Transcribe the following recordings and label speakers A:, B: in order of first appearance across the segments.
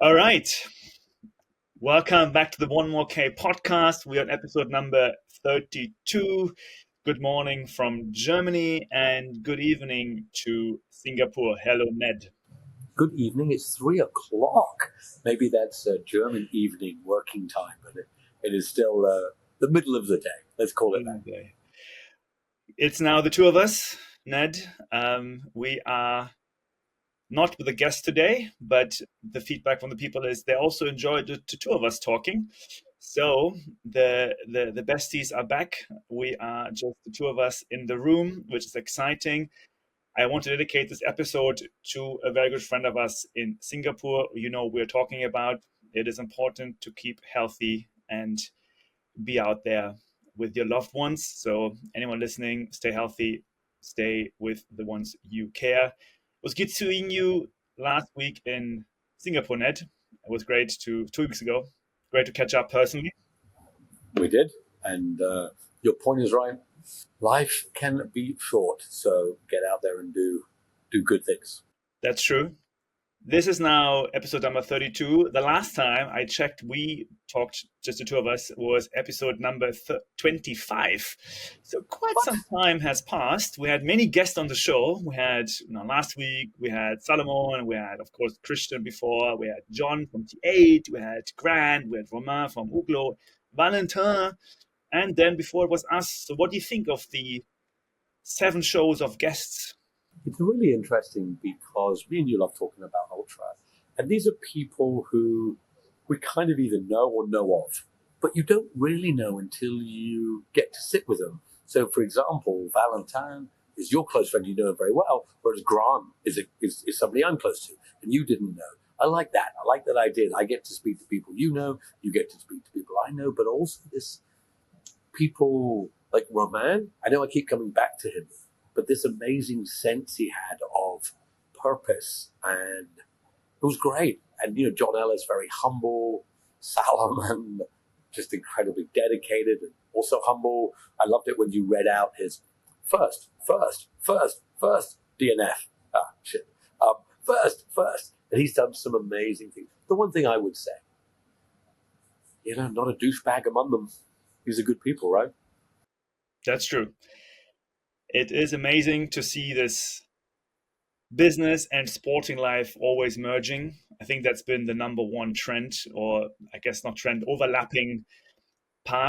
A: All right. Welcome back to the One More K podcast. We are on episode number 32. Good morning from Germany and good evening to Singapore. Hello, Ned.
B: Good evening. It's 3 o'clock. Maybe that's German evening working time, but it is still the middle of the day. Let's call it that.
A: Okay. It's now the two of us, Ned. We are not with a guest today, but the feedback from the people is they also enjoyed the two of us talking. So the besties are back. We are just the two of us in the room, which is exciting. I want to dedicate this episode to a very good friend of us in Singapore. You know, we're talking about it is important to keep healthy and be out there with your loved ones. So anyone listening, stay healthy, stay with the ones you care. It was good seeing you last week in Singapore, Ned. It was great 2 weeks ago. Great to catch up personally.
B: We did, and your point is right. Life can be short, so get out there and do good things.
A: That's true. This is now episode number 32. The last time I checked, we talked, just the two of us, was episode number 25. So quite some time has passed. We had many guests on the show. We had, last week, we had Salomon, we had, of course, Christian before, we had John from T8, we had Grant, we had Romain from Uglo, Valentin, and then before it was us. So what do you think of the 7 shows of guests?
B: It's really interesting because me and you love talking about ultra, and these are people who we kind of either know or know of, but you don't really know until you get to sit with them. So, for example, Valentin is your close friend, you know him very well, whereas Grant is somebody I'm close to, and you didn't know. I like that. I like that idea. I get to speak to people you know, you get to speak to people I know, but also this people like Romain. I know I keep coming back to him, but this amazing sense he had of purpose, and it was great. And, John Ellis, very humble. Salomon, just incredibly dedicated and also humble. I loved it when you read out his first DNF. First. And he's done some amazing things. The one thing I would say, not a douchebag among them. These are good people, right?
A: That's true. It is amazing to see this business and sporting life always merging. I think that's been the number one trend, or I guess not trend, overlapping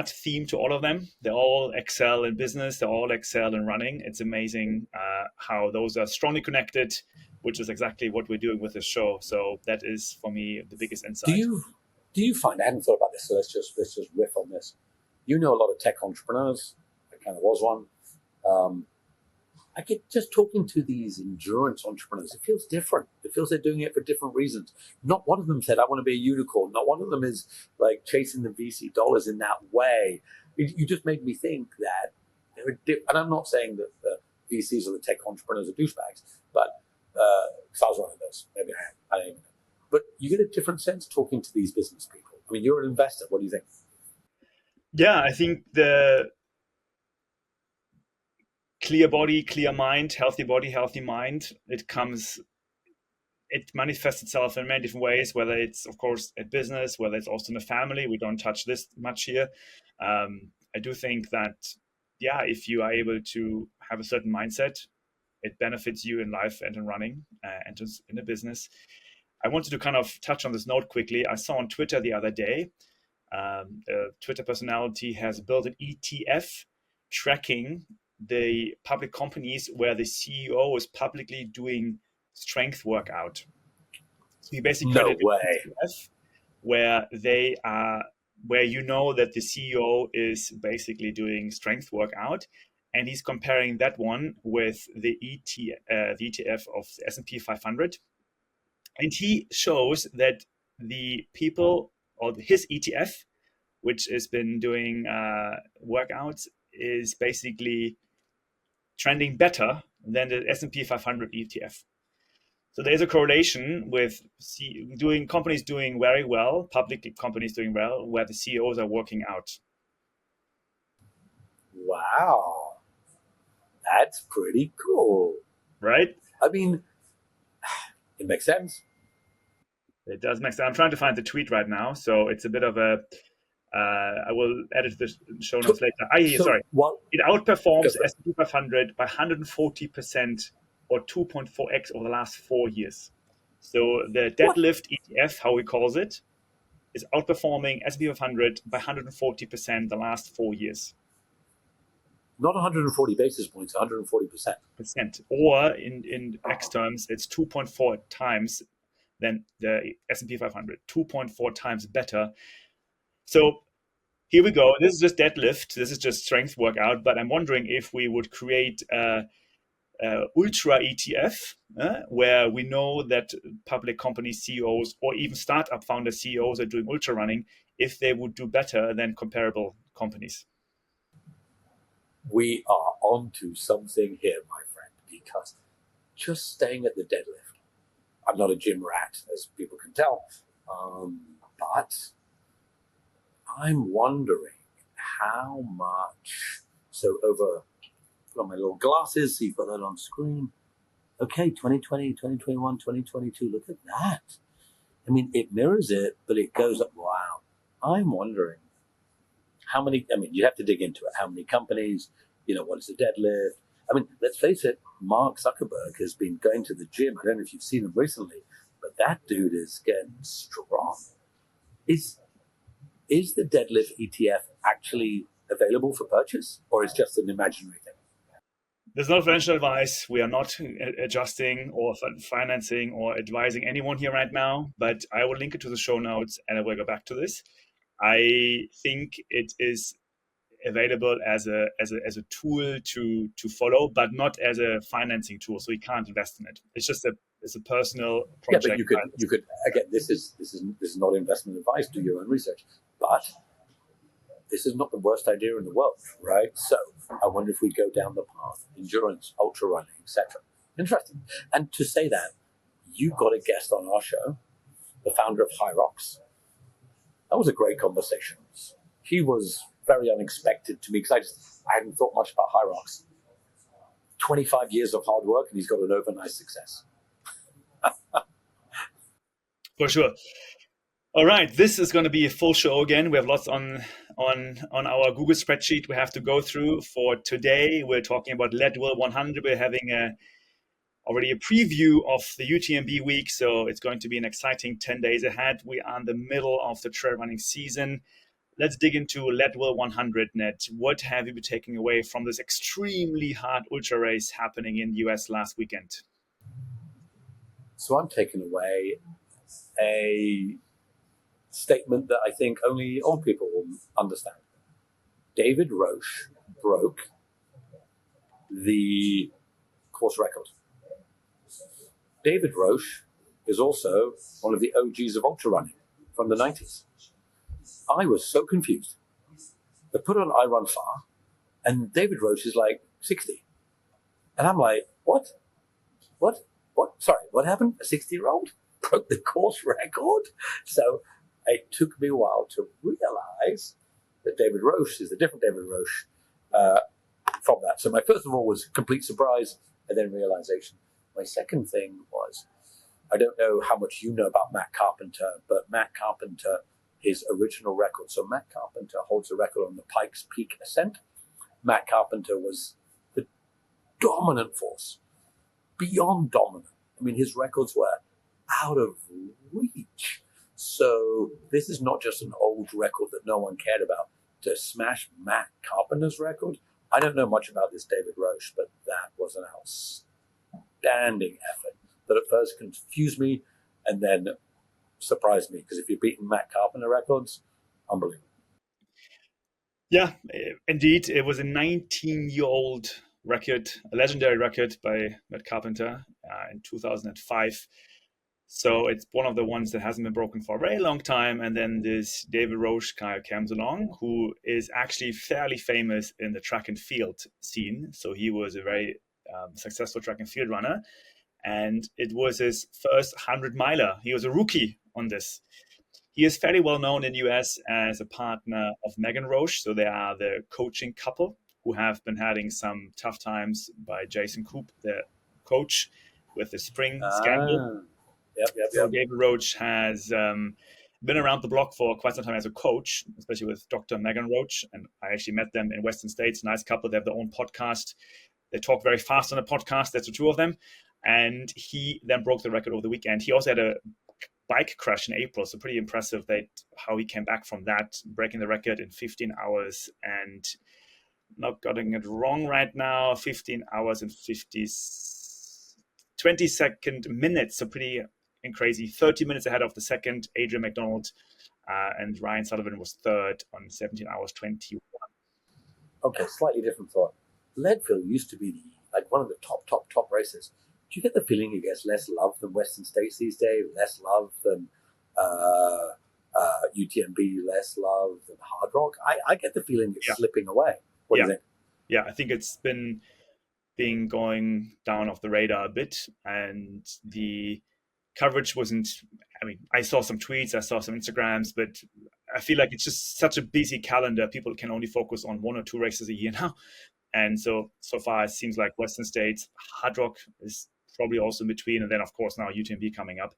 A: theme to all of them. They all excel in business, they all excel in running. It's amazing how those are strongly connected, which is exactly what we're doing with this show. So that is, for me, the biggest insight.
B: Do you find, I hadn't thought about this, so let's just riff on this. You know a lot of tech entrepreneurs. I kind of was one. I get just talking to these endurance entrepreneurs. It feels different. It feels they're doing it for different reasons. Not one of them said, I want to be a unicorn. Not one of them is like chasing the VC dollars in that way. You just made me think that they're and I'm not saying that the VCs or the tech entrepreneurs are douchebags, but because I was one of those. Maybe I don't even know. But you get a different sense talking to these business people. I mean, you're an investor. What do you think?
A: Yeah, I think the clear body, clear mind, healthy body, healthy mind, it manifests itself in many different ways, whether it's, of course, a business, whether it's also in the family. We don't touch this much here. I do think that, if you are able to have a certain mindset, it benefits you in life and in running and just in a business. I wanted to kind of touch on this note quickly. I saw on Twitter the other day, a Twitter personality has built an ETF tracking the public companies where the CEO is publicly doing strength workout. So he basically
B: No way.
A: ETF where they are, where you know that the CEO is basically doing strength workout, and he's comparing that one with the ETF of the S&P 500, and he shows that the people, or his ETF, which has been doing workouts, is basically trending better than the S&P 500 ETF. So there's a correlation with companies doing very well, public companies doing well, where the CEOs are working out.
B: Wow. That's pretty cool.
A: Right?
B: I mean, it makes sense.
A: It does make sense. I'm trying to find the tweet right now, so it's a bit of a. I will edit the show notes later. Sorry. It outperforms S&P 500 by 140% or 2.4x over the last 4 years. So the Deadlift ETF, how we calls it, is outperforming S&P 500 by 140% the last 4 years.
B: Not 140 basis points, 140%.
A: Or in X terms, it's 2.4 times than the S&P 500, 2.4 times better. So here we go. This is just deadlift. This is just strength workout. But I'm wondering if we would create a ultra ETF, where we know that public company CEOs or even startup founder CEOs are doing ultra running, if they would do better than comparable companies.
B: We are onto something here, my friend, because just staying at the deadlift, I'm not a gym rat, as people can tell, but I'm wondering how much, so over, put on my little glasses, so you've got that on screen. Okay, 2020, 2021, 2022, look at that. I mean, it mirrors it, but it goes up. Wow. I'm wondering how many, you have to dig into it. How many companies, what is the deadlift? I mean, let's face it, Mark Zuckerberg has been going to the gym. I don't know if you've seen him recently, but that dude is getting strong. Is the deadlift ETF actually available for purchase, or is it just an imaginary thing?
A: There's no financial advice. We are not adjusting or financing or advising anyone here right now, but I will link it to the show notes and I will go back to this. I think it is available as a tool to follow, but not as a financing tool. So you can't invest in it. It's just a personal project.
B: Yeah, but you could again. This is not investment advice. Do your own research, but this is not the worst idea in the world, right? So I wonder if we go down the path: endurance, ultra running, etc. Interesting. And to say that, you got a guest on our show, the founder of High Rocks. That was a great conversation. He was very unexpected to me because I hadn't thought much about High Rocks. 25 years of hard work, and he's got an overnight success.
A: For sure. All right, this is going to be a full show again. We have lots on our Google spreadsheet we have to go through. For today, we're talking about Leadville100. We're having already a preview of the UTMB week, so it's going to be an exciting 10 days ahead. We are in the middle of the trail running season. Let's dig into Leadville100, Ned. What have you been taking away from this extremely hard ultra race happening in the US last weekend?
B: So I'm taking away a statement that I think only old people will understand. David Roche broke the course record. David Roche is also one of the OGs of ultra running from the 90s. I was so confused. They put on I Run Far, and David Roche is like 60. And I'm like, what? Sorry, what happened? A 60-year-old broke the course record? So it took me a while to realize that David Roche is a different David Roche from that. So my first of all was complete surprise and then realization. My second thing was, I don't know how much you know about Matt Carpenter, but Matt Carpenter, his original record. So Matt Carpenter holds a record on the Pikes Peak ascent. Matt Carpenter was the dominant force, beyond dominant. I mean, his records were out of reach. So this is not just an old record that no one cared about. To smash Matt Carpenter's record, I don't know much about this David Roche, but that was an outstanding effort that at first confused me and then surprised me, because if you're beating Matt Carpenter records, unbelievable.
A: Yeah, indeed. It was a 19-year-old record, a legendary record by Matt Carpenter in 2005. So it's one of the ones that hasn't been broken for a very long time. And then this David Roche guy comes along, who is actually fairly famous in the track and field scene. So he was a very successful track and field runner. And it was his first 100-miler. He was a rookie on this. He is fairly well known in the US as a partner of Megan Roche. So they are the coaching couple who have been having some tough times by Jason Koop, the coach, with the spring scandal. So David Roach has been around the block for quite some time as a coach, especially with Dr. Megan Roach. And I actually met them in Western States. Nice couple. They have their own podcast. They talk very fast on a podcast. That's the two of them. And he then broke the record over the weekend. He also had a bike crash in April. So pretty impressive how he came back from that, breaking the record in 15 hours and not getting it wrong right now, 15 hours and 22nd minutes. So pretty crazy. 30 minutes ahead of the second, Adrian McDonald, and Ryan Sullivan was third on 17 hours 21.
B: Okay, slightly different thought. Leadville used to be like one of the top races. Do you get the feeling it gets less love than Western States these days? Less love than UTMB, less love than Hard Rock? I get the feeling it's slipping away. What do you think?
A: Yeah, I think it's been going down off the radar a bit, and the coverage wasn't. I mean, I saw some tweets, I saw some Instagrams, but I feel like it's just such a busy calendar. People can only focus on 1 or 2 races a year now. And so far, it seems like Western States, Hard Rock is probably also in between. And then, of course, now UTMB coming up.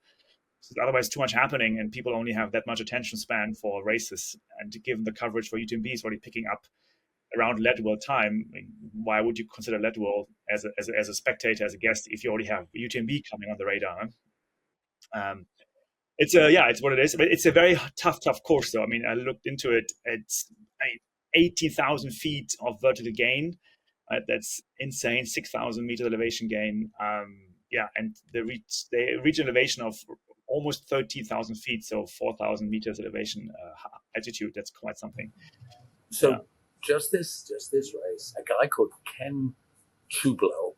A: So otherwise, too much happening, and people only have that much attention span for races. And given the coverage for UTMB is already picking up around Leadville time, I mean, why would you consider Leadville as a spectator, as a guest, if you already have UTMB coming on the radar? It's what it is. But it's a very tough course, though. I mean, I looked into it. It's 80,000 feet of vertical gain. That's insane. 6,000 meters elevation gain. And they reach an elevation of almost 13,000 feet, so 4,000 meters elevation altitude. That's quite something.
B: So just this race, a guy called Ken Chubler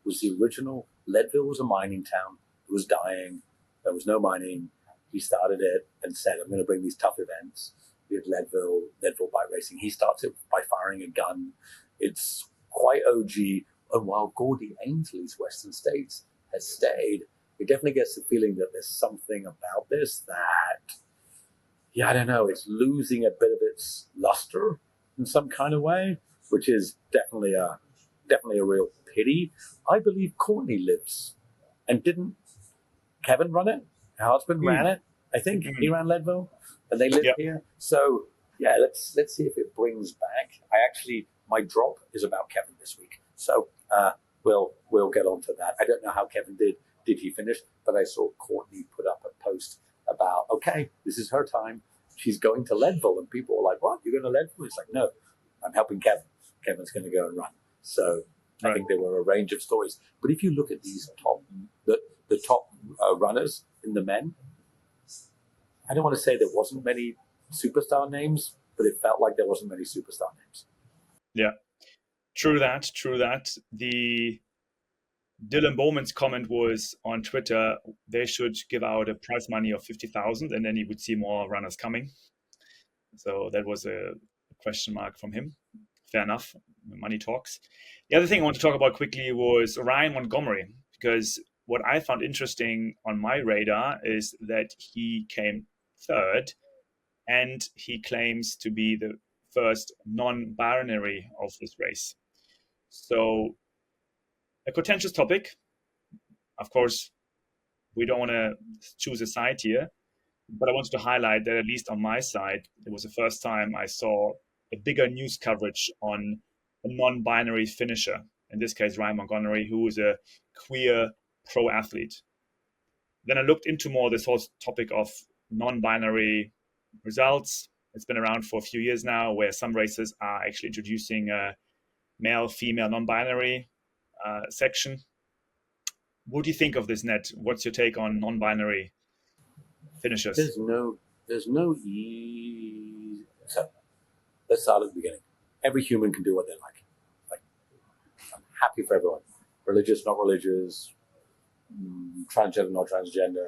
B: was the original. Leadville was a mining town. It was dying. There was no mining. He started it and said, I'm going to bring these tough events. We had Leadville bike racing. He starts it by firing a gun. It's quite OG. And while Gordy Ainsley's Western States has stayed, it definitely gets the feeling that there's something about this that, I don't know, it's losing a bit of its luster in some kind of way, which is definitely a real pity. I believe Courtney lives. And didn't Kevin run it? Her husband ran it. I think he ran Leadville, and they live here. So let's see if it brings back. My drop is about Kevin this week, so we'll get on to that. I don't know how Kevin did. Did he finish? But I saw Courtney put up a post about, okay, this is her time. She's going to Leadville, and people were like, "What? You're going to Leadville?" It's like, no, I'm helping Kevin. Kevin's going to go and run. So I think there were a range of stories. But if you look at these the top runners in the men, I don't want to say there wasn't many superstar names, but it felt like there wasn't many superstar names.
A: Yeah, true that. The Dylan Bowman's comment was on Twitter, they should give out a prize money of 50,000, and then you would see more runners coming. So that was a question mark from him. Fair enough. Money talks. The other thing I want to talk about quickly was Ryan Montgomery, because what I found interesting on my radar is that he came third, and he claims to be the first non-binary of this race. So a contentious topic. Of course, we don't want to choose a side here, but I wanted to highlight that at least on my side, it was the first time I saw a bigger news coverage on a non-binary finisher. In this case, Ryan Montgomery, who is a queer pro athlete. Then I looked into more this whole topic of non-binary results. It's been around for a few years now, where some races are actually introducing a male, female, non-binary section. What do you think of this, Ned? What's your take on non-binary finishers?
B: There's no easy. So let's start at the beginning. Every human can do what they like. I'm happy for everyone. Religious, not religious, transgender, not transgender.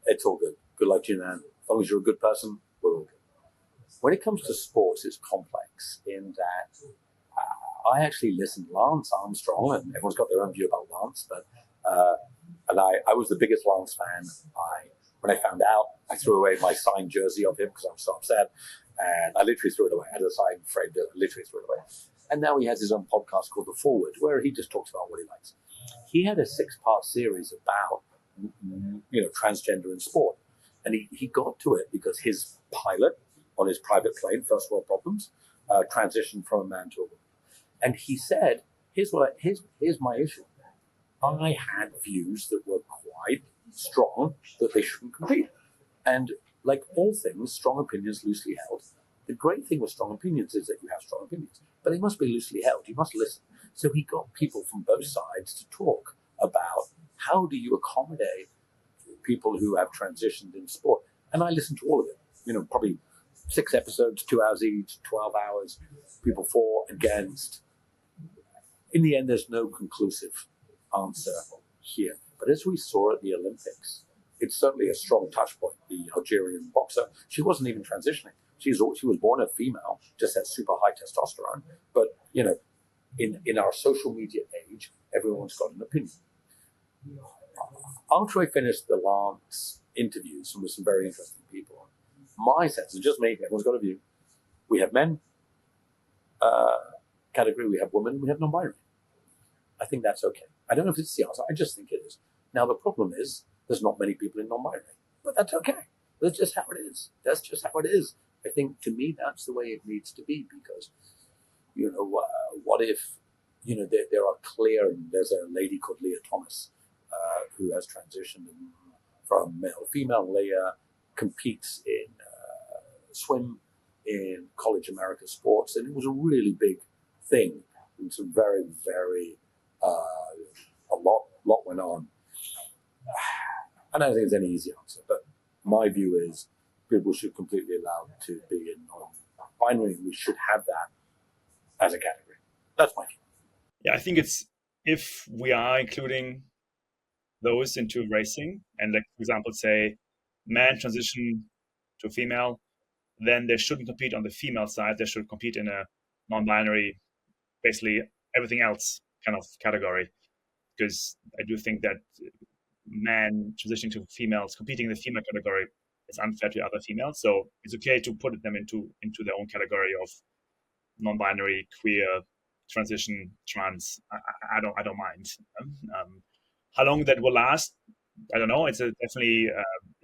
B: It's all good. Good luck to you, man. As long as you're a good person, we're all good. When it comes to sports, it's complex in that I actually listened to Lance Armstrong, and everyone's got their own view about Lance, but I was the biggest Lance fan. When I found out, I threw away my signed jersey of him because I was so upset, and I literally threw it away. I had a signed frame, literally threw it away. And now he has his own podcast called The Forward, where he just talks about what he likes. he had a 6-part series about transgender in sport, and he got to it because his pilot on his private plane, first world problems, transitioned from a man to a woman, and he said, "Here's my issue. I had views that were quite strong that they shouldn't compete, and like all things, strong opinions loosely held. The great thing with strong opinions is that you have strong opinions, but they must be loosely held. You must listen." So he got people from both sides to talk about how do you accommodate people who have transitioned in sport. And I listened to all of it, probably 6 episodes, 2 hours each, 12 hours, people for, against. In the end, there's no conclusive answer here. But as we saw at the Olympics, it's certainly a strong touch point. The Algerian boxer, she wasn't even transitioning. She was born a female, just had super high testosterone. But, in our social media age, everyone's got an opinion. After I finished the Lance interviews with some very interesting people, my sense is just me, everyone's got a view. We have men category, we have women, we have non-binary. I think that's okay. I don't know if it's the answer, I just think it is. Now, the problem is there's not many people in non-binary, but that's okay. That's just how it is. That's just how it is. I think, to me, that's the way it needs to be, because, what if, there are clear, and there's a lady called Leah Thomas who has transitioned from male to female. Leah competes in swim in college America sports, and it was a really big thing. And some very, very, a lot went on. I don't think there's any easy answer, but my view is people should completely allow to be in non-binary. We should have that as a category. That's my view.
A: Yeah, I think it's, if we are including those into racing, and like, for example, say man transition to female, then they shouldn't compete on the female side. They should compete in a non-binary, basically everything else kind of category, because I do think that man transitioning to females competing in the female category is unfair to other females. So it's okay to put them into their own category of non-binary, queer, transition, trans. I don't mind. How long that will last, I don't know. It's definitely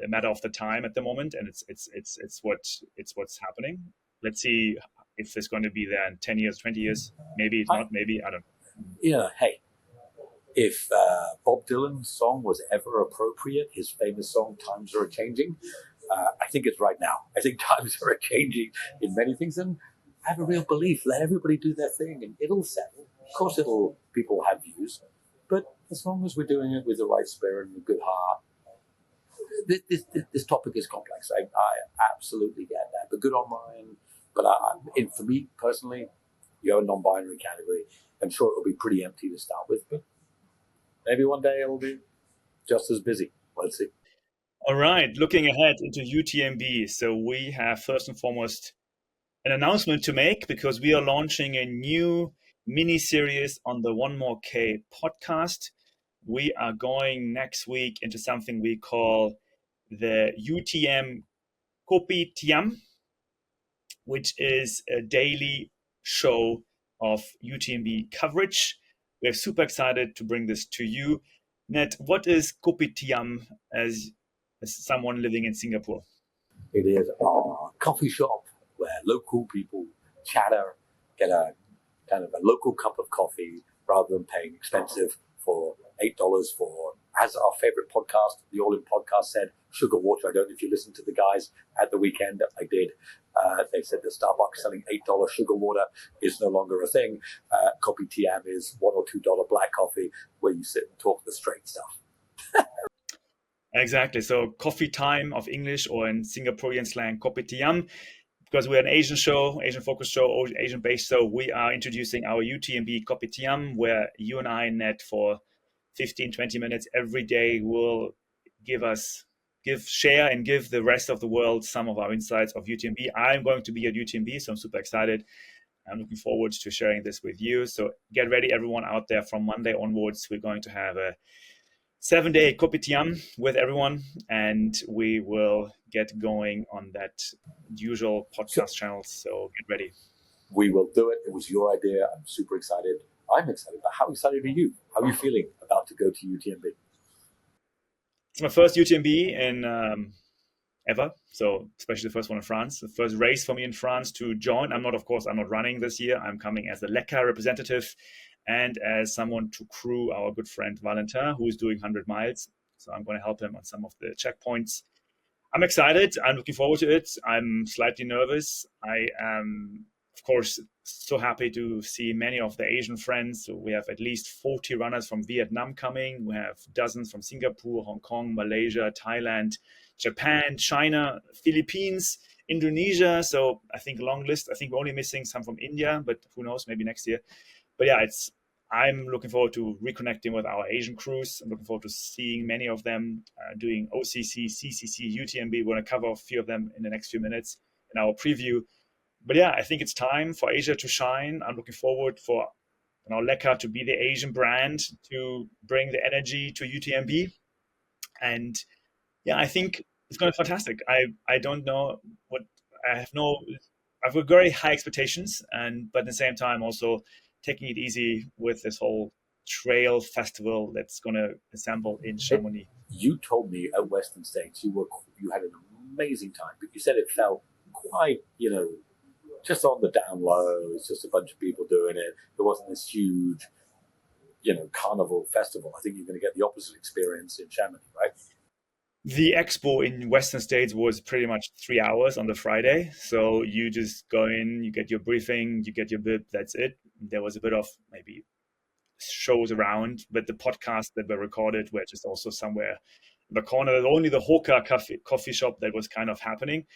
A: a matter of the time at the moment, and it's what's happening. Let's see if it's going to be there in 10 years, 20 years. Maybe it's not. Maybe I don't know.
B: Yeah. Hey, if Bob Dylan's song was ever appropriate, his famous song "Times Are Changing," I think it's right now. I think times are changing in many things, and I have a real belief. Let everybody do their thing, and it'll settle. Of course, people have views, but as long as we're doing it with the right spirit and a good heart. This topic is complex. I absolutely get that. But good on Ryan. But for me personally, you have a non-binary category. I'm sure it'll be pretty empty to start with, but maybe one day it'll be just as busy. Let's see.
A: All right, looking ahead into UTMB. So we have first and foremost an announcement to make, because we are launching a new mini series on the One More K podcast. We are going next week into something we call the UTMB Kopi Tiam, which is a daily show of UTMB coverage. We're super excited to bring this to you. Ned, what is Kopi Tiam as someone living in Singapore?
B: It is a coffee shop where local people chatter, get a kind of a local cup of coffee rather than paying expensive for $8 for, as our favorite podcast, the All In podcast said, sugar water. I don't know if you listened to the guys at the weekend. I did. They said the Starbucks selling $8 sugar water is no longer a thing. Kopi Tiam is $1 or $2 black coffee where you sit and talk the straight stuff.
A: Exactly. So coffee time of English, or in Singaporean slang, Kopi Tiam. Because we're an Asian show, Asian focused show, Asian based show, we are introducing our UTMB Kopi Tiam, where you and I, Ned, for 15, 20 minutes every day will share and give the rest of the world some of our insights of UTMB. I'm going to be at UTMB, so I'm super excited. I'm looking forward to sharing this with you. So get ready, everyone out there. From Monday onwards, we're going to have a 7-day Kopi Tiam with everyone, and we will get going on that usual podcast channel. So get ready.
B: We will do it. It was your idea. I'm super excited. I'm excited, but how excited are you? How are you feeling about to go to UTMB?
A: It's my first UTMB in ever. So especially the first one in France, the first race for me in France to join. I'm not running this year. I'm coming as a LECA representative and as someone to crew our good friend Valentin, who is doing 100 miles. So I'm going to help him on some of the checkpoints. I'm excited. I'm looking forward to it. I'm slightly nervous. I am, of course, so happy to see many of the Asian friends. So we have at least 40 runners from Vietnam coming. We have dozens from Singapore, Hong Kong, Malaysia, Thailand, Japan, China, Philippines, Indonesia. So I think a long list. I think we're only missing some from India, but who knows, maybe next year. But yeah, I'm looking forward to reconnecting with our Asian crews. I'm looking forward to seeing many of them doing OCC, CCC, UTMB. We're going to cover a few of them in the next few minutes in our preview. But yeah, I think it's time for Asia to shine. I'm looking forward for LECA to be the Asian brand, to bring the energy to UTMB. And yeah, I think it's going to be fantastic. I don't know what I've got very high expectations, but at the same time also taking it easy with this whole trail festival that's going to assemble in Chamonix.
B: You told me at Western States you had an amazing time, but you said it felt quite, just on the down low. It's just a bunch of people doing it. There wasn't this huge, carnival festival. I think you're going to get the opposite experience in Chamonix, right?
A: The expo in Western States was pretty much 3 hours on the Friday. So you just go in, you get your briefing, you get your bib, that's it. There was a bit of maybe shows around, but the podcasts that were recorded were just also somewhere in the corner. There's only the Hoka coffee shop that was kind of happening.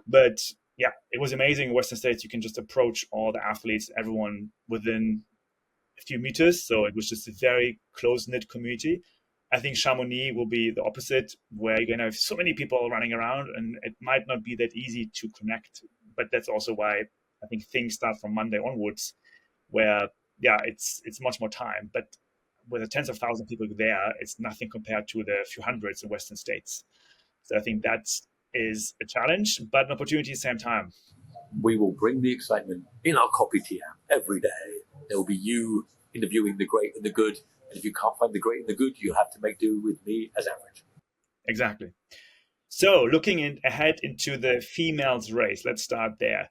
A: But yeah, it was amazing. In Western States, you can just approach all the athletes, everyone within a few meters. So it was just a very close-knit community. I think Chamonix will be the opposite, where you're going to have so many people running around and it might not be that easy to connect. But that's also why I think things start from Monday onwards, where, yeah, it's much more time. But with the tens of thousands of people there, it's nothing compared to the few hundreds in Western States. So I think that is a challenge, but an opportunity at the same time.
B: We will bring the excitement in our Kopi Tiam every day. There will be you interviewing the great and the good. And if you can't find the great and the good, you have to make do with me as average.
A: Exactly. So looking ahead into the females race, let's start there.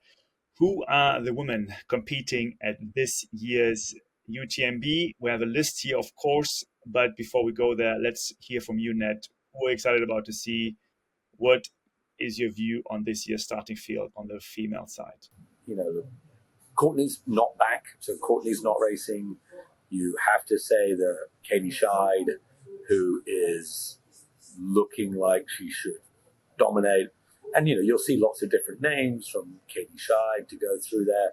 A: Who are the women competing at this year's UTMB? We have a list here, of course, but before we go there, let's hear from you, Ned. We're excited about to see what is your view on this year's starting field on the female side.
B: Courtney's not back, so Courtney's not racing. You have to say that Katie Scheid, who is looking like she should dominate, and you'll see lots of different names from Katie Scheid to go through there,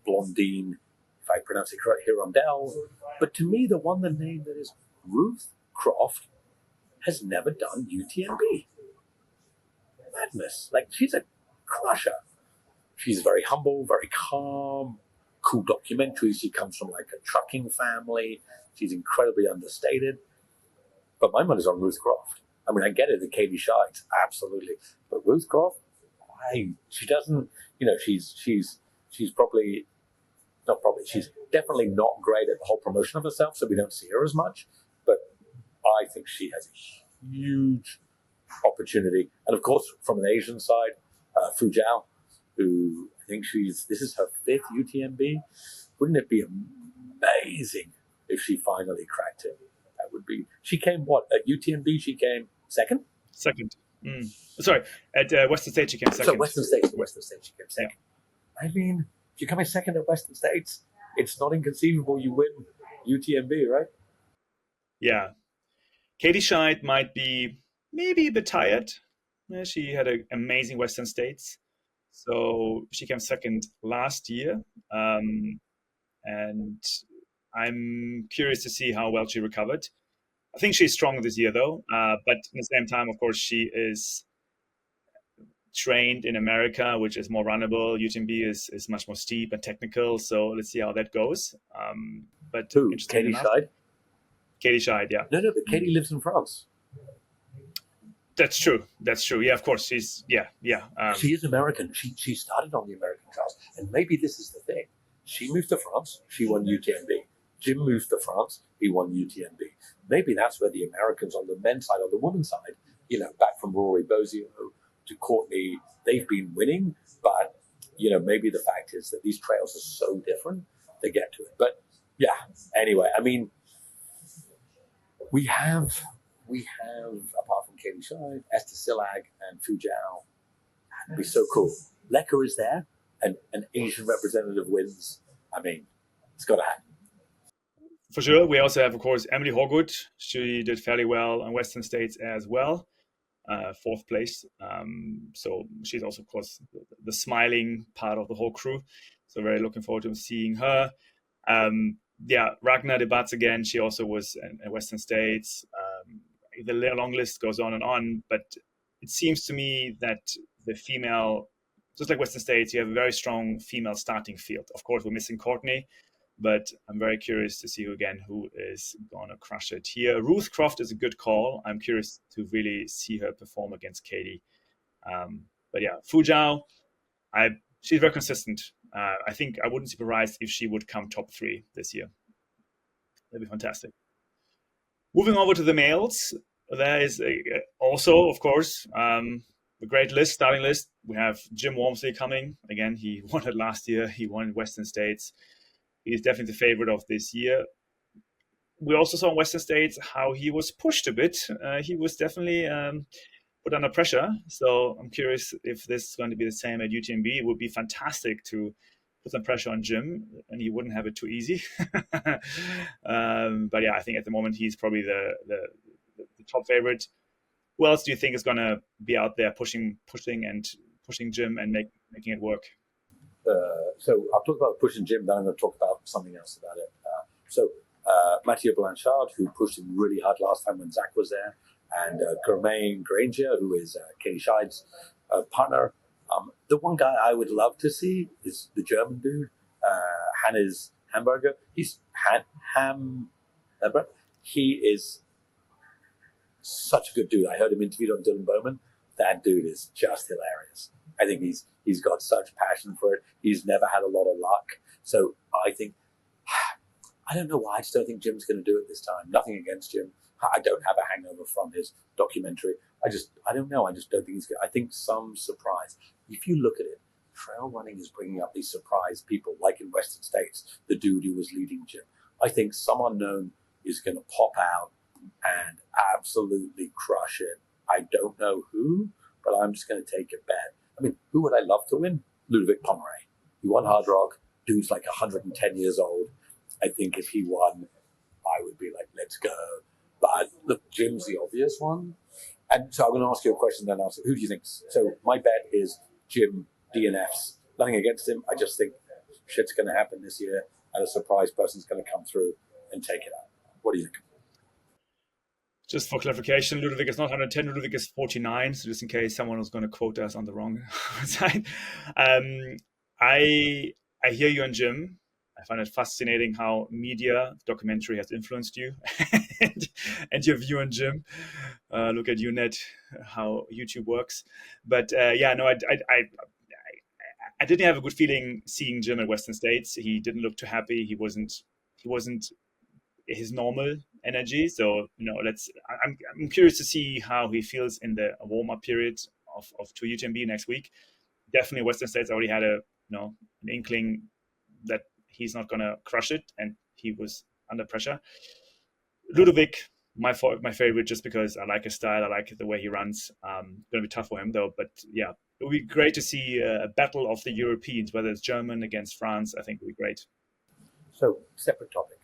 B: Blondine, if I pronounce it correct, Hirondelle. But to me, the name that is Ruth Croft has never done UTMB. Madness. Like, she's a crusher. She's very humble, very calm, cool documentaries. She comes from like a trucking family. She's incredibly understated. But my money's on Ruth Croft. I mean, I get it, the Katie Scheid, absolutely. But Ruth Croft, she doesn't, she's probably, not probably, she's definitely not great at the whole promotion of herself, so we don't see her as much. But I think she has a huge opportunity. And of course, from an Asian side, Fu Zhao, who I think this is her 5th UTMB. Wouldn't it be amazing if she finally cracked it? That would be. She came at UTMB? She came second.
A: Second. Sorry, at Western States she came second.
B: So Western States she came second. Yeah. I mean, if you're coming second at Western States, it's not inconceivable you win UTMB, right?
A: Yeah, Katie Scheid might be maybe a bit tired. She had an amazing Western States. So she came second last year. And I'm curious to see how well she recovered. I think she's strong this year, though. But at the same time, of course, she is trained in America, which is more runnable. UTMB is much more steep and technical. So let's see how that goes. But
B: who? Katie Scheid?
A: Katie Scheid, yeah.
B: No, but Katie lives in France.
A: That's true. Yeah, of course. She's, yeah.
B: She is American. She started on the American trials. And maybe this is the thing. She moved to France. She won UTMB. Jim moves to France. He won UTMB. Maybe that's where the Americans on the men's side or the women's side, back from Rory Bozio to Courtney, they've been winning. But, maybe the fact is that these trails are so different, they get to it. But, yeah, anyway, I mean, we have, apart from Katie Scheid, Esther Sillag, and Fu Zhao, it'd be so cool. Lecker is there, and an Asian representative wins. I mean, it's got to happen.
A: For sure. We also have, of course, Emily Horgood. She did fairly well on Western States as well, 4th place. So she's also, of course, the smiling part of the whole crew. So very looking forward to seeing her. Ragnar de Batz again. She also was at Western States. The long list goes on and on, but it seems to me that the female, just like Western States, you have a very strong female starting field. Of course, we're missing Courtney, but I'm very curious to see who is going to crush it here. Ruth Croft is a good call. I'm curious to really see her perform against Katie. But yeah, Fu Zhao, she's very consistent. I think I wouldn't be surprised if she would come top 3 this year. That'd be fantastic. Moving over to the males, there is also, of course, a great starting list. We have Jim Walmsley coming. Again, he won it last year. He won Western States. He's definitely the favorite of this year. We also saw in Western States how he was pushed a bit. He was definitely put under pressure. So I'm curious if this is going to be the same at UTMB. It would be fantastic to put some pressure on Jim, and he wouldn't have it too easy. But yeah, I think at the moment he's probably the top favorite. Who else do you think is going to be out there pushing Jim and making it work?
B: So I'll talk about pushing Jim, then I'm going to talk about something else about it. Mathieu Blanchard, who pushed him really hard last time when Zach was there, and Germain Granger, who is Katie Scheid's partner. The one guy I would love to see is the German dude, Hannes Hamburger. He's He is such a good dude. I heard him interviewed on Dylan Bowman. That dude is just hilarious. I think he's got such passion for it. He's never had a lot of luck. So I think, I don't know why, I just don't think Jim's going to do it this time. Nothing against Jim. I don't have a hangover from his documentary. I don't know. I just don't think he's good. I think some surprise. If you look at it, trail running is bringing up these surprise people, like in Western States, the dude who was leading Jim. I think some unknown is going to pop out and absolutely crush it. I don't know who, but I'm just going to take a bet. I mean, who would I love to win? Ludovic Pomeray. He won Hard Rock. Dude's like 110 years old. I think if he won, I would be like, let's go. But look, Jim's the obvious one. And so I'm going to ask you a question then. I'll say, who do you think? So my bet is Jim DNFs. Nothing against him. I just think shit's going to happen this year and a surprise person's going to come through and take it out. What do you think?
A: Just for clarification, Ludovic is not 110, Ludovic is 49, so just in case someone was going to quote us on the wrong side. I hear you and Jim. I find it fascinating how media documentary has influenced you and your view on Jim. Look at you, Ned, how YouTube works. But I didn't have a good feeling seeing Jim at Western States. He didn't look too happy. He wasn't his normal energy. So I'm curious to see how he feels in the warm-up period of to UTMB next week. Definitely, Western States already had an inkling that he's not going to crush it, and he was under pressure. Ludovic, my favorite, just because I like his style, I like the way he runs. Going to be tough for him though, but yeah, it would be great to see a battle of the Europeans, whether it's German against France. I think it would be great.
B: So, separate topic.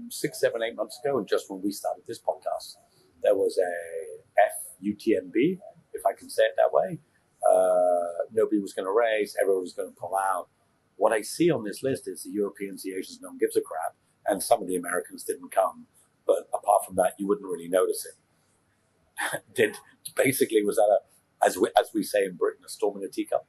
B: 6, 7, 8 months ago, and just when we started this podcast, there was a FUTMB, if I can say it that way. Nobody was going to race, everyone was going to pull out. What I see on this list is the Europeans, the Asians, no one gives a crap, and some of the Americans didn't come. But apart from that, you wouldn't really notice it. Was that as we say in Britain, a storm in a teacup?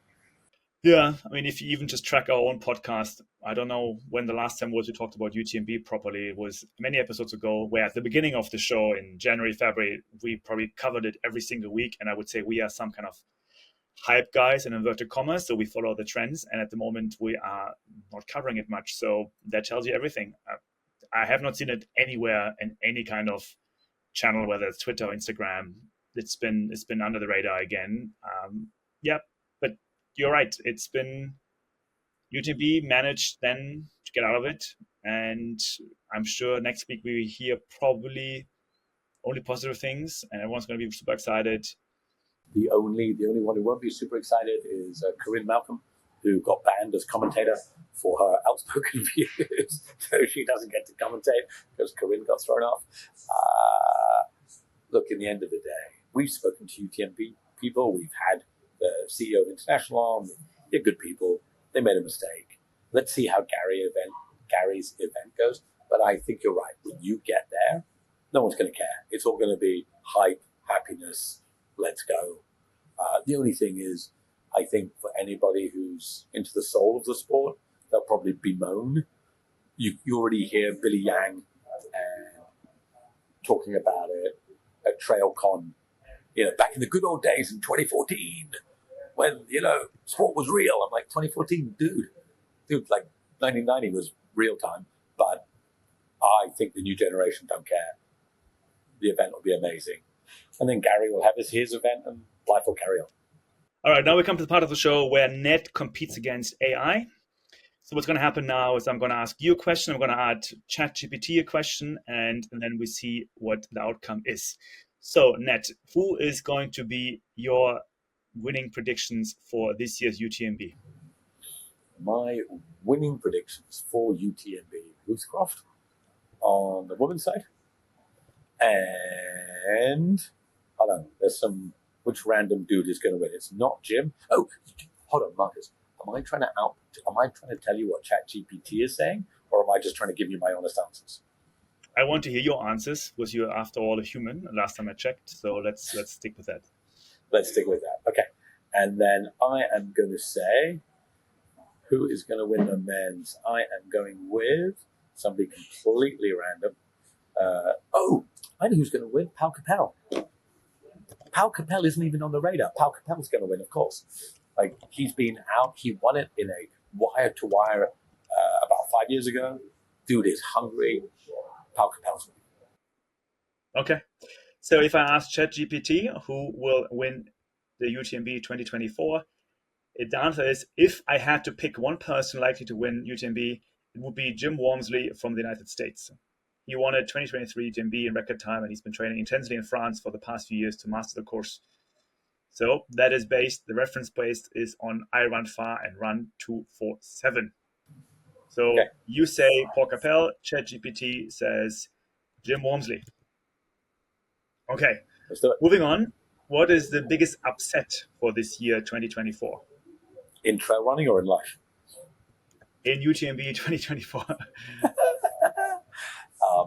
A: Yeah, I mean, if you even just track our own podcast, I don't know when the last time was we talked about UTMB properly. It was many episodes ago, where at the beginning of the show in January, February, we probably covered it every single week. And I would say we are some kind of hype guys in inverted commas, so we follow the trends, and at the moment we are not covering it much. So that tells you everything. I have not seen it anywhere in any kind of channel, whether it's Twitter or Instagram. It's been under the radar again. Yeah, but you're right. It's been UTMB managed then to get out of it, and I'm sure next week we hear probably only positive things, and everyone's going to be super excited.
B: The only one who won't be super excited is Corinne Malcolm, who got banned as commentator for her outspoken views, so she doesn't get to commentate because Corinne got thrown off. Look, in the end of the day, we've spoken to UTMB people. We've had the CEO of International on. They're good people. They made a mistake. Let's see how Gary's event goes. But I think you're right. When you get there, no one's going to care. It's all going to be hype, happiness, let's go. The only thing is, I think for anybody who's into the soul of the sport, they'll probably bemoan. You already hear Billy Yang talking about it at TrailCon, back in the good old days in 2014, when, sport was real. I'm like, 2014, dude, like 1990 was real time. But I think the new generation don't care. The event will be amazing. And then Gary will have his event and life will carry on.
A: All right, now we come to the part of the show where Ned competes against AI. So what's going to happen now is I'm going to ask you a question. I'm going to add ChatGPT a question, and then we see what the outcome is. So Ned, who is going to be your winning predictions for this year's UTMB?
B: My winning predictions for UTMB, Ruth Croft on the women's side. And hold on, which random dude is going to win? It's not Jim. Oh, hold on, Markus. Am I trying to tell you what ChatGPT is saying, or am I just trying to give you my honest answers?
A: I want to hear your answers, because you're after all a human. Last time I checked, so let's stick with that.
B: Let's stick with that. Okay, and then I am going to say who is going to win the men's. I am going with somebody completely random. I know who's going to win. Pau Capel. Pau Capel isn't even on the radar. Pau Capel's going to win, of course. Like, he's been out. He won it in a wire-to-wire about 5 years ago. Dude is hungry. Pau Capel's winning.
A: Okay. So if I ask ChatGPT who will win the UTMB 2024, the answer is, if I had to pick one person likely to win UTMB, it would be Jim Wormsley from the United States. He won a 2023 UTMB in record time, and he's been training intensely in France for the past few years to master the course. So that is the reference based is on I Run Far and Run 247. So okay. You say Paul Capel, ChatGPT says Jim Wormsley. Okay,
B: let's do it.
A: Moving on. What is the biggest upset for this year, 2024?
B: In trail running or in life?
A: In UTMB 2024.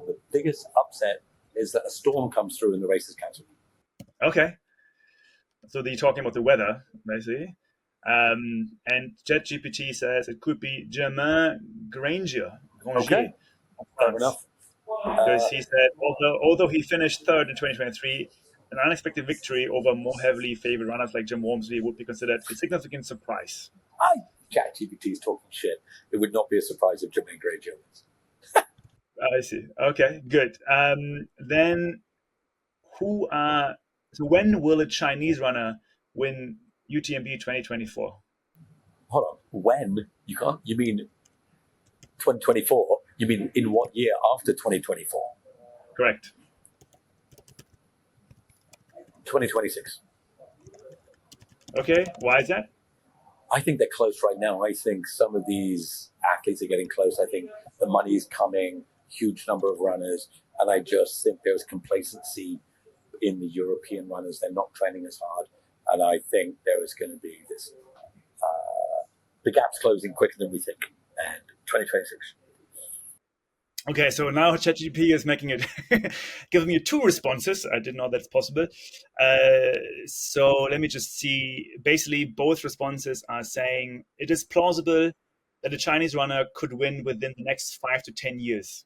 B: The biggest upset is that a storm comes through and the race is cancelled.
A: Okay. So you're talking about the weather, basically. And ChatGPT says it could be Germain Granger.
B: Okay. Fair enough.
A: Because he said, although he finished third in 2023, an unexpected victory over more heavily favored runners like Jim Wormsley would be considered a significant surprise.
B: ChatGPT is talking shit. It would not be a surprise if Germain Granger wins.
A: I see. Okay, good. Then so when will a Chinese runner win UTMB 2024?
B: Hold on. When? You mean 2024? You mean in what year after 2024?
A: Correct.
B: 2026.
A: Okay, why is that?
B: I think they're close right now. I think some of these athletes are getting close. I think the money is coming, huge number of runners, and I just think there's complacency in the European runners. They're not training as hard, and I think there is going to be this, the gap's closing quicker than we think, and 2026.
A: Okay, so now ChatGPT is making it, giving me two responses. I didn't know that's possible. So let me just see. Basically, both responses are saying it is plausible that a Chinese runner could win within the next 5 to 10 years.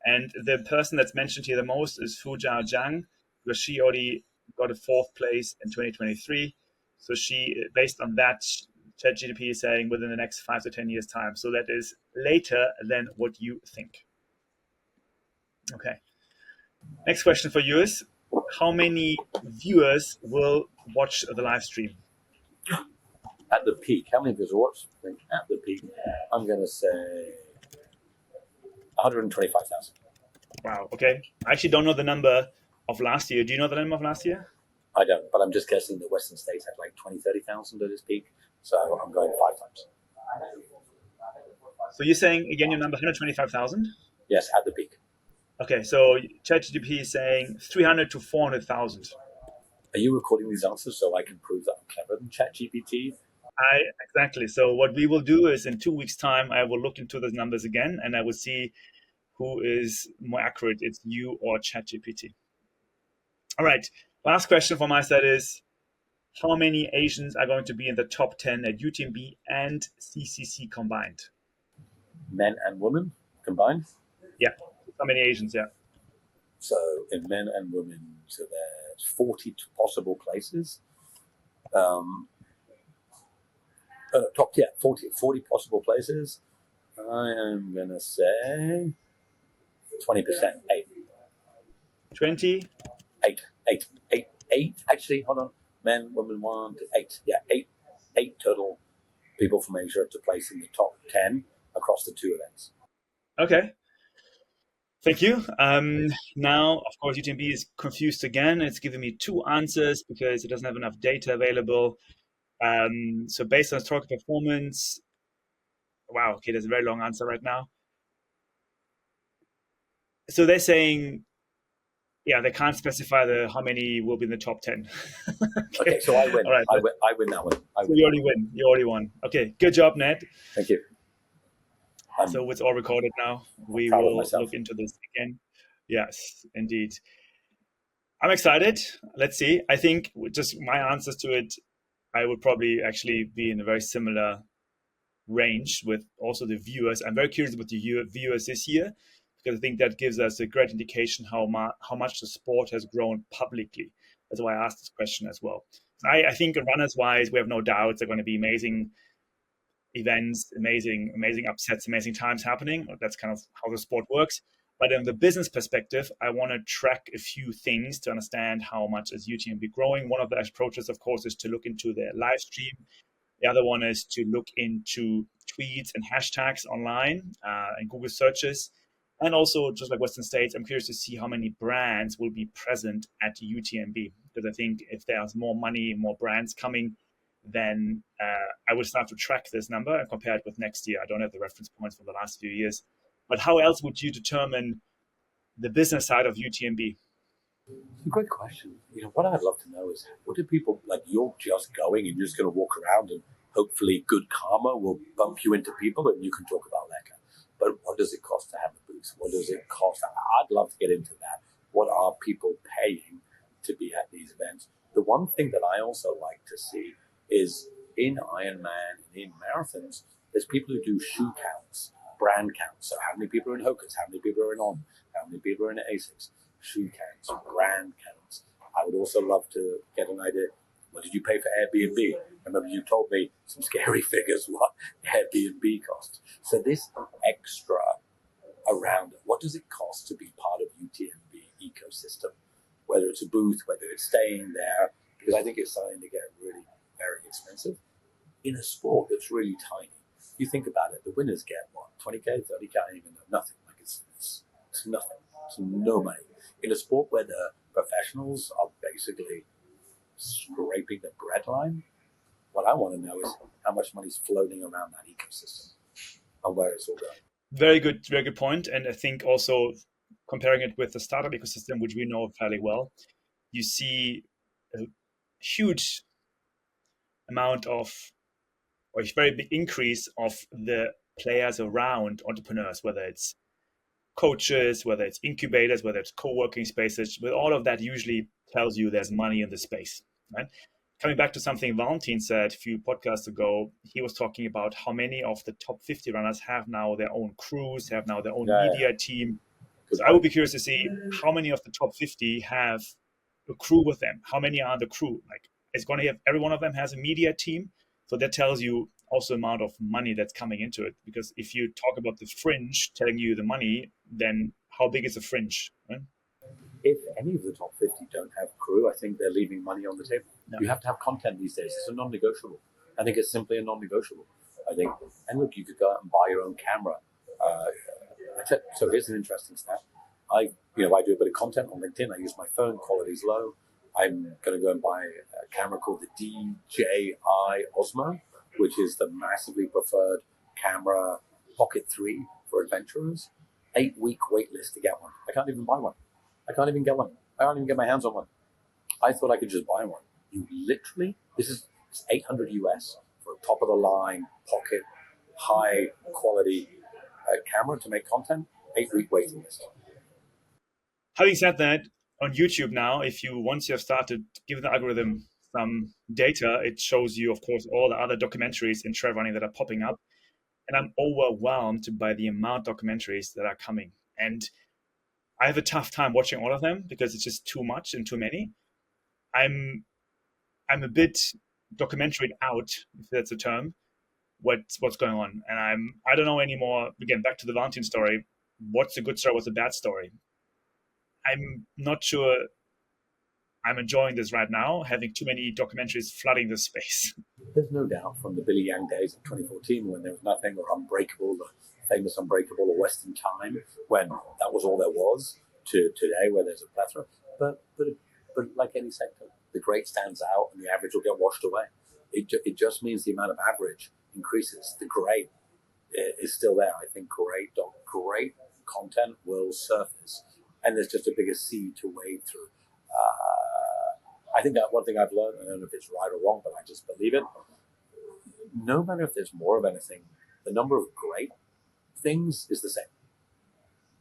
A: And the person that's mentioned here the most is Fu Jiao Zhang, because she already got a 4th place in 2023. So based on that, ChatGPT is saying within the next 5 to 10 years time. So that is later than what you think. Okay. Next question for you is, how many viewers will watch the live stream?
B: At the peak, how many viewers watch? At the peak, I'm going to say 125,000.
A: Wow. Okay. I actually don't know the number of last year. Do you know the number of last year?
B: I don't, but I'm just guessing the Western states had like 20, 30,000 at its peak. So I'm going 5 times.
A: So you're saying, again, your number 125,000?
B: Yes, at the peak.
A: Okay, so ChatGPT is saying 300 to 400,000.
B: Are you recording these answers so I can prove that I'm cleverer than ChatGPT?
A: Exactly. So what we will do is in 2 weeks' time, I will look into those numbers again, and I will see who is more accurate. It's you or ChatGPT. All right. Last question from my side is, how many Asians are going to be in the top 10 at UTMB and CCC combined?
B: Men and women combined?
A: Yeah. How many Asians? Yeah.
B: So in men and women, so there's 40 possible places. Top 40 possible places. I am going to say 20%, 8.
A: 20?
B: 8. Actually, hold on. Men, women, 1 to 8. Yeah, 8 total people from Asia to place in the top 10 across the 2 events.
A: Okay. Thank you. Now, of course, UTMB is confused again. It's giving me 2 answers because it doesn't have enough data available. So based on historical performance, wow, okay, there's a very long answer right now. So they're saying, yeah, they can't specify how many will be in the top 10.
B: Okay, so I win.
A: All right,
B: I win that one.
A: So you already win. You already won. Okay, good job, Ned.
B: Thank you.
A: So it's all recorded now. We will look into this again. Yes, indeed. I'm excited. Let's see. I think just my answers to it, I would probably actually be in a very similar range with also the viewers. I'm very curious about the viewers this year, because I think that gives us a great indication how much the sport has grown publicly. That's why I asked this question as well. I think runners-wise, we have no doubts they're going to be amazing events, amazing upsets, amazing times happening. That's kind of how the sport works. But in the business perspective, I want to track a few things to understand how much is UTMB growing. One of the approaches, of course, is to look into the live stream. The other one is to look into tweets and hashtags online and Google searches. And also, just like Western States, I'm curious to see how many brands will be present at UTMB. Because I think if there's more money, more brands coming, then I will start to track this number and compare it with next year. I don't have the reference points for the last few years. But how else would you determine the business side of UTMB?
B: It's a great question. What I'd love to know is, what do people, like, you're just going and you're just going to walk around and hopefully good karma will bump you into people and you can talk about Leca. But what does it cost to have a booth? What does it cost? I'd love to get into that. What are people paying to be at these events? The one thing that I also like to see is in Ironman and in marathons, there's people who do shoe counts, brand counts. So how many people are in Hoka's? How many people are in On? How many people are in ASICS? Shoe counts, brand counts. I would also love to get an idea. What did you pay for Airbnb? I remember you told me some scary figures what Airbnb costs. So this extra around it, what does it cost to be part of UTMB ecosystem? Whether it's a booth, whether it's staying there, because I think it's starting to get really very expensive in a sport that's really tiny. You think about it, the winners get what, 20K, 30K, I don't even know, nothing. Like it's nothing. It's no money. In a sport where the professionals are basically scraping the breadline, what I want to know is how much money's floating around that ecosystem and where it's all going.
A: Very good point. And I think also comparing it with the startup ecosystem, which we know fairly well, you see a huge amount of, or a very big increase of the players around entrepreneurs, whether it's coaches, whether it's incubators, whether it's co-working spaces. With all of that usually tells you there's money in the space, right? Coming back to something Valentin said a few podcasts ago, he was talking about how many of the top 50 runners have now their own crews, have now their own media team. Because I would be curious to see how many of the top 50 have a crew with them. How many are the crew? Like, it's going to have, every one of them has a media team. So that tells you also the amount of money that's coming into it. Because if you talk about the fringe telling you the money, then how big is the fringe? Right?
B: If any of the top 50 don't have crew, I think they're leaving money on the table.
A: Yeah.
B: You have to have content these days. It's a non-negotiable. I think it's simply a non-negotiable. I think, and look, you could go out and buy your own camera. So here's an interesting stat. I do a bit of content on LinkedIn. I use my phone, quality's low. I'm going to go and buy a camera called the DJI Osmo, which is the massively preferred camera Pocket 3 for adventurers. 8-week wait list to get one. I can't even buy one. I can't even get one. I can't even get my hands on one. I thought I could just buy one. You literally, this is $800 US for a top of the line pocket, high quality camera to make content. 8-week waiting list.
A: Having said that, on YouTube now, once you have started giving the algorithm some data, it shows you, of course, all the other documentaries in trail running that are popping up. And I'm overwhelmed by the amount of documentaries that are coming. And I have a tough time watching all of them because it's just too much and too many. I'm a bit documentary out, if that's a term, what's going on. And I don't know anymore. Again, back to the Valentine story. What's a good story? What's a bad story? I'm not sure I'm enjoying this right now, having too many documentaries flooding this space.
B: There's no doubt from the Billy Yang days of 2014 when there was nothing, or Unbreakable, the famous Unbreakable, or Western Time, when that was all there was, to today where there's a plethora. But like any sector, the great stands out and the average will get washed away. It just means the amount of average increases. The great is still there. I think great content will surface, and there's just a bigger sea to wade through. I think that one thing I've learned, I don't know if it's right or wrong, but I just believe it. No matter if there's more of anything, the number of great things is the same.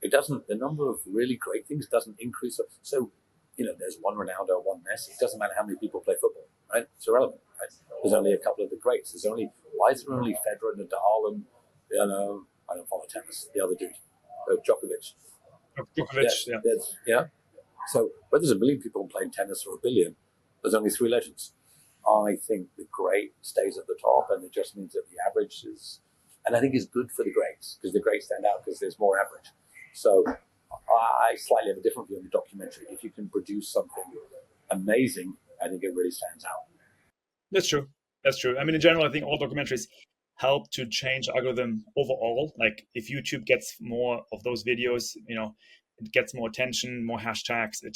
B: It doesn't. The number of really great things doesn't increase. So, there's one Ronaldo, one Messi. It doesn't matter how many people play football, right? It's irrelevant, right? There's only a couple of the greats. Why is there only Federer, Nadal, and I don't follow tennis. The other dude, Djokovic.
A: Djokovic,
B: yeah. So, whether there's a million people playing tennis or a billion, there's only 3 legends. I think the great stays at the top, and it just means that the average is, and I think is good for the greats, because the greats stand out because there's more average. So, I slightly have a different view on the documentary. If you can produce something amazing, I think it really stands out.
A: That's true. I mean, in general, I think all documentaries help to change algorithm overall. Like if YouTube gets more of those videos, it gets more attention, more hashtags. It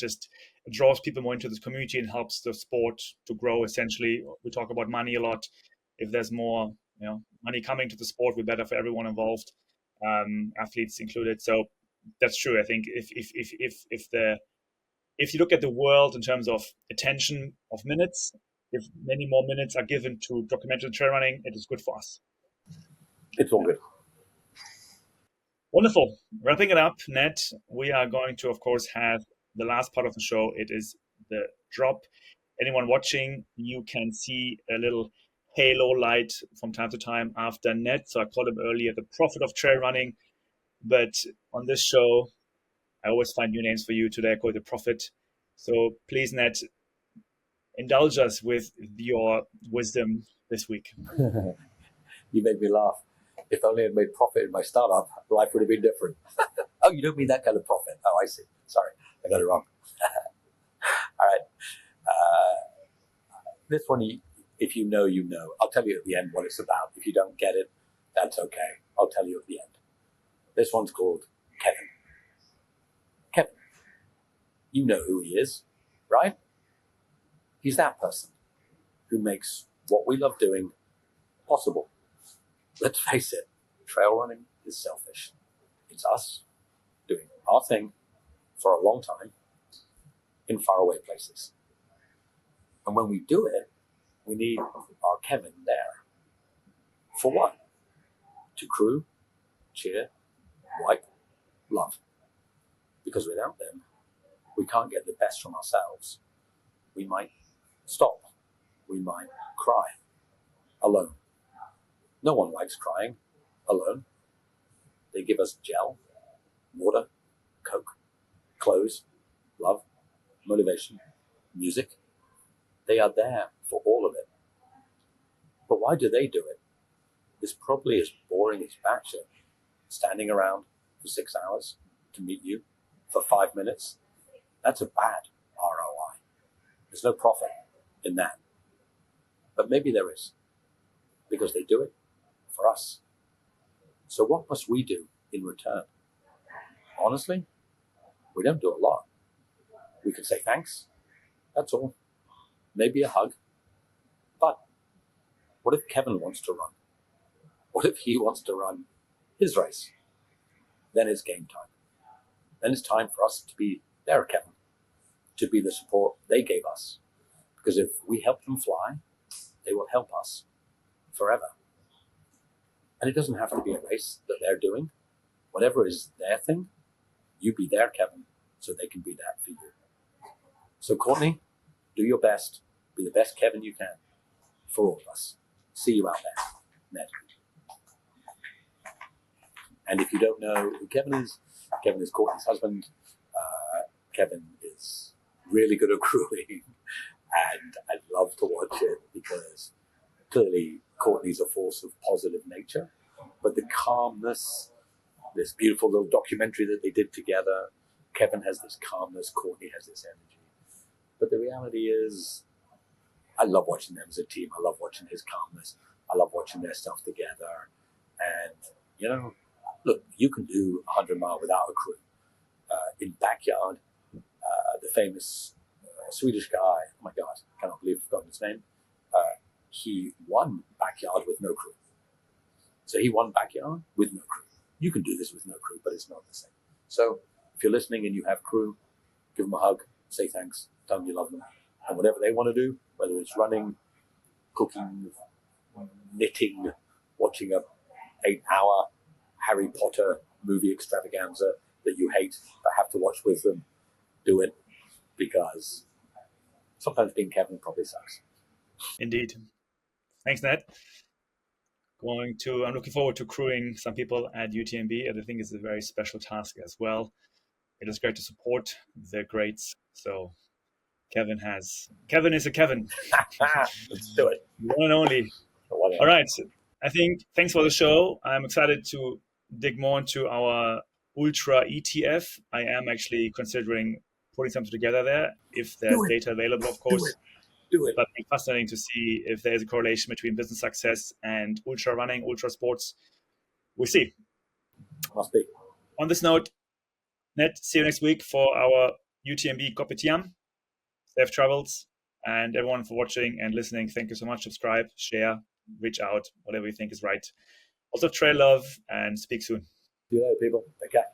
A: draws people more into this community and helps the sport to grow. Essentially, we talk about money a lot. If there's more, money coming to the sport, we're better for everyone involved, athletes included. So that's true. I think if you look at the world in terms of attention of minutes, if many more minutes are given to documentary trail running, it is good for us.
B: It's all good.
A: Wonderful. Wrapping it up, Ned, we are going to, of course, have the last part of the show. It is the drop. Anyone watching, you can see a little halo light from time to time after Ned. So I called him earlier the prophet of trail running. But on this show, I always find new names for you. Today I call you the prophet. So please, Ned, indulge us with your wisdom this week.
B: You made me laugh. If only I'd made profit in my startup, life would have been different. Oh, you don't mean that kind of profit. Oh, I see. Sorry, I got it wrong. All right. This one, if you know, you know. I'll tell you at the end what it's about. If you don't get it, that's okay. I'll tell you at the end. This one's called Kevin. Kevin. You know who he is, right? He's that person who makes what we love doing possible. Let's face it, trail running is selfish. It's us doing our thing for a long time in faraway places. And when we do it, we need our Kevin there. For what? To crew, cheer, wipe, love. Because without them, we can't get the best from ourselves. We might stop. We might cry alone. No one likes crying alone. They give us gel, water, Coke, clothes, love, motivation, music. They are there for all of it. But why do they do it? It's probably as boring as batshit. Standing around for 6 hours to meet you for 5 minutes, that's a bad ROI. There's no profit in that. But maybe there is, because they do it for us. So what must we do in return? Honestly, we don't do a lot. We can say thanks. That's all. Maybe a hug. But what if Kevin wants to run? What if he wants to run his race? Then it's game time. Then it's time for us to be their Kevin, to be the support they gave us. Because if we help them fly, they will help us forever. And it doesn't have to be a race that they're doing. Whatever is their thing, you be their Kevin so they can be that for you. So Courtney, do your best. Be the best Kevin you can for all of us. See you out there, Ned. And if you don't know who Kevin is Courtney's husband. Kevin is really good at crewing, and I'd love to watch it because clearly Courtney's a force of positive nature, but the calmness, this beautiful little documentary that they did together, Kevin has this calmness, Courtney has this energy. But the reality is, I love watching them as a team. I love watching his calmness. I love watching their stuff together. And, look, you can do 100 mile without a crew. In backyard, the famous Swedish guy, oh my God, I cannot believe I've forgotten his name. He won backyard with no crew. So he won backyard with no crew. You can do this with no crew, but it's not the same. So if you're listening and you have crew, give them a hug, say thanks, tell them you love them. And whatever they want to do, whether it's running, cooking, knitting, watching a 8-hour Harry Potter movie extravaganza that you hate but have to watch with them, do it, because sometimes being Kevin probably sucks.
A: Indeed. Thanks, Ned. I'm looking forward to crewing some people at UTMB, and I think it's a very special task as well. It is great to support the greats. So Kevin is a Kevin.
B: Let's do it.
A: One and only. All right. I think thanks for the show. I'm excited to dig more into our Ultra ETF. I am actually considering putting something together there if there's data available, of course.
B: Do it.
A: But it's fascinating to see if there's a correlation between business success and ultra running, ultra sports. We'll see.
B: Must be.
A: On this note, Ned, see you next week for our UTMB Kopi Tiam. Safe travels. And everyone for watching and listening, thank you so much. Subscribe, share, reach out, whatever you think is right. Also, trail love and speak soon.
B: See you later, people. Take care.